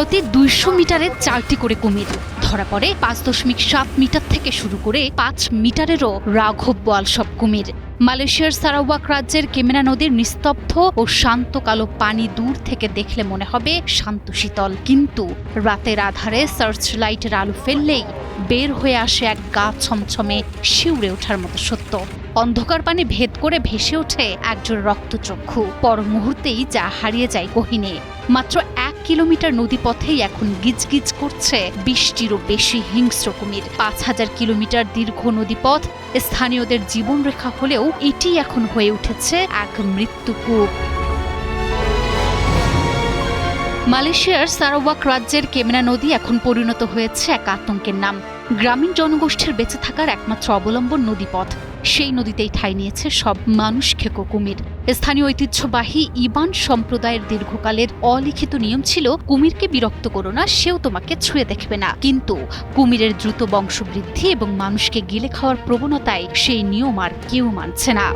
প্রতি ২০০ মিটারে ৪টি করে কুমির ধরা পড়ে। ৫.৭ মিটার থেকে শুরু করে ৫ মিটারেরও রাঘব বোয়াল সব কুমির। মালয়েশিয়ার সারাওয়াক রাজ্যের কেমেনা নদীর নিস্তব্ধ ও শান্ত কালো পানি দূর থেকে দেখলে মনে হবে শান্ত শীতল, কিন্তু রাতের আধারে সার্চ লাইটের আলো ফেললেই বের হয়ে আসে এক গা ছমছমে শিউরে ওঠার মতো সত্য। অন্ধকার পানি ভেদ করে ভেসে ওঠে একজন রক্তচক্ষু, পর মুহূর্তেই যা হারিয়ে যায় গহীনে। মাত্র ১ কিলোমিটার নদীপথেই এখন গিজগিজ করছে ২০টিরও বেশি হিংস্র কুমির। ৫,০০০ কিলোমিটার দীর্ঘ নদীপথ স্থানীয়দের জীবনরেখা হলেও এটি এখন হয়ে উঠেছে এক মৃত্যুকূপ। মালয়েশিয়ার সারাওয়াক রাজ্যের কেমেনা নদী এখন পরিণত হয়েছে এক আতঙ্কের নাম। গ্রামীণ জনগোষ্ঠীর বেঁচে থাকার একমাত্র অবলম্বন নদীপথ, সেই নদীতেই ঠাঁই নিয়েছে সব মানুষ খেকো কুমির। স্থানীয় ঐতিহ্যবাহী ইবান সম্প্রদায়ের দীর্ঘকালের অলিখিত নিয়ম ছিল, কুমিরকে বিরক্ত করো না, সেও তোমাকে ছুঁয়ে দেখবে না। কিন্তু কুমিরের দ্রুত বংশবৃদ্ধি এবং মানুষকে গিলে খাওয়ার প্রবণতায় সেই নিয়ম আর কেউ মানছে না।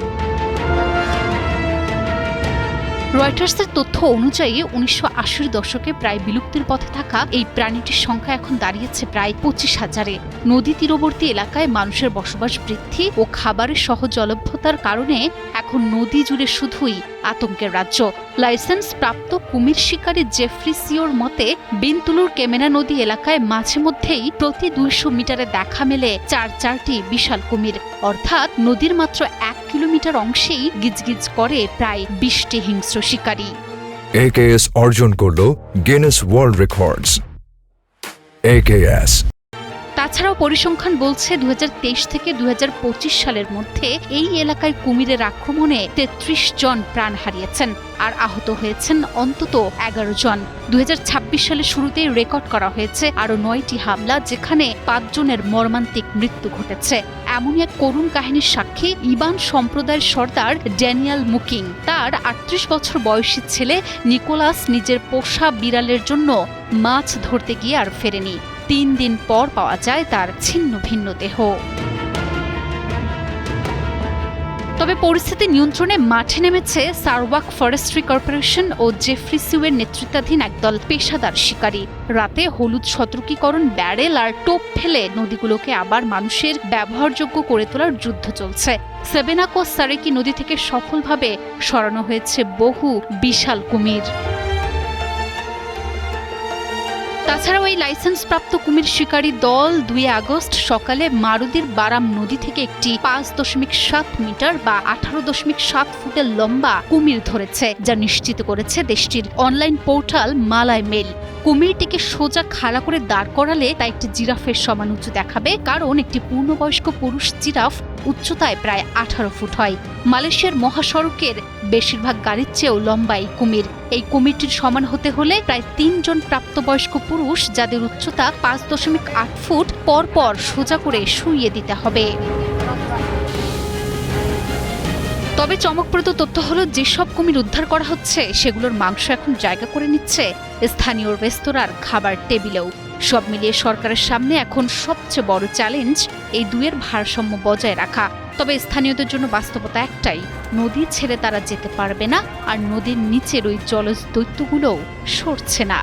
রয়টার্সের তথ্য অনুযায়ী ১৯৮০ দশকে প্রায় বিলুপ্তির পথে থাকা এই প্রাণীটির সংখ্যা এখন দাঁড়িয়েছে প্রায় ২৫,০০০-এ। নদী তীরবর্তী এলাকায় মানুষের বসবাস বৃদ্ধি ও খাবারের সহজলভ্যতার কারণে এখন নদী জুড়ে শুধুই আতঙ্কের রাজ্য। লাইসেন্স প্রাপ্ত কুমির শিকারী জেফ্রি সিওর মতে, বিনতুলুর কেমেনা নদী এলাকায় মাঝে মধ্যেই প্রতি ২০০ মিটারে দেখা মেলে ৪টি বিশাল কুমির, অর্থাৎ নদীর মাত্র ১ কিলোমিটার অংশেই গিজগিজ করে প্রায় ২০টি হিংস্র শিকারী। AKS অর্জন করল গিনেস ওয়ার্ল্ড রেকর্ডস। AKS তাছাড়াও পরিসংখ্যান বলছে ২০২৩ থেকে ২০২৫ সালের মধ্যে এই এলাকায় কুমিরের আক্রমণে ৩৩ জন প্রাণ হারিয়েছেন আর আহত হয়েছেন অন্তত ১১ জন। ২০২৬ সালের শুরুতেই রেকর্ড করা হয়েছে আরও ৯টি হামলা, যেখানে ৫ জনের মর্মান্তিক মৃত্যু ঘটেছে। এমনই এক করুণ কাহিনীর সাক্ষী ইবান সম্প্রদায়ের সর্দার ড্যানিয়েল মুকিং। তার ৩৮ বছর বয়সী ছেলে নিকোলাস নিজের পোষা বিড়ালের জন্য মাছ ধরতে গিয়ে আর ফেরেনি। ৩ দিন পর পাওয়া যায় তার ছিন্ন ভিন্ন দেহ। তবে পরিস্থিতি নিয়ন্ত্রণে মাঠে নেমেছে সারাওয়াক ফরেস্ট্রি কর্পোরেশন ও জেফ্রি সিওয়ের নেতৃত্বাধীন একদল পেশাদার শিকারী। রাতে হলুদ সতর্কীকরণ ব্যারেল আর টোপ ফেলে নদীগুলোকে আবার মানুষের ব্যবহারযোগ্য করে তোলার যুদ্ধ চলছে। সেবেনাকো সারেকি নদী থেকে সফলভাবে সরানো হয়েছে বহু বিশাল কুমির। তাছাড়াও এই লাইসেন্সপ্রাপ্ত কুমির শিকারী দল ২ আগস্ট সকালে মারুদির বারাম নদী থেকে একটি ৫.৭ মিটার বা ১৮.৭ ফুটের লম্বা কুমির ধরেছে, যা নিশ্চিত করেছে দেশটির অনলাইন পোর্টাল মালয় মেল। কুমিরটিকে সোজা খাড়া করে দাঁড় করালে তা একটি জিরাফের সমান উঁচু দেখাবে, কারণ একটি পূর্ণবয়স্ক পুরুষ জিরাফ উচ্চতায় প্রায় ১৮ ফুট হয়। মালয়েশিয়ার মহাসড়কের বেশিরভাগ গাড়ির চেয়েও লম্বা এই কুমির। এই কুমিরটির সমান হতে হলে প্রায় ৩ জন প্রাপ্তবয়স্ক পুরুষ, যাদের উচ্চতা ৫.৮ ফুট, পরপর সোজা করে শুইয়ে দিতে হবে। তবে চমকপ্রদ তথ্য হলো, যেসব কুমির উদ্ধার করা হচ্ছে সেগুলোর মাংস এখন জায়গা করে নিচ্ছে স্থানীয় রেস্তোরাঁর খাবার টেবিলেও। সব মিলিয়ে সরকারের সামনে এখন সবচেয়ে বড় চ্যালেঞ্জ এই দুয়ের ভারসাম্য বজায় রাখা। তবে স্থানীয়দের জন্য বাস্তবতা একটাই, নদী ছেড়ে তারা যেতে পারবে না, আর নদীর নিচের ওই জলজ দৈত্যগুলোও সরছে না।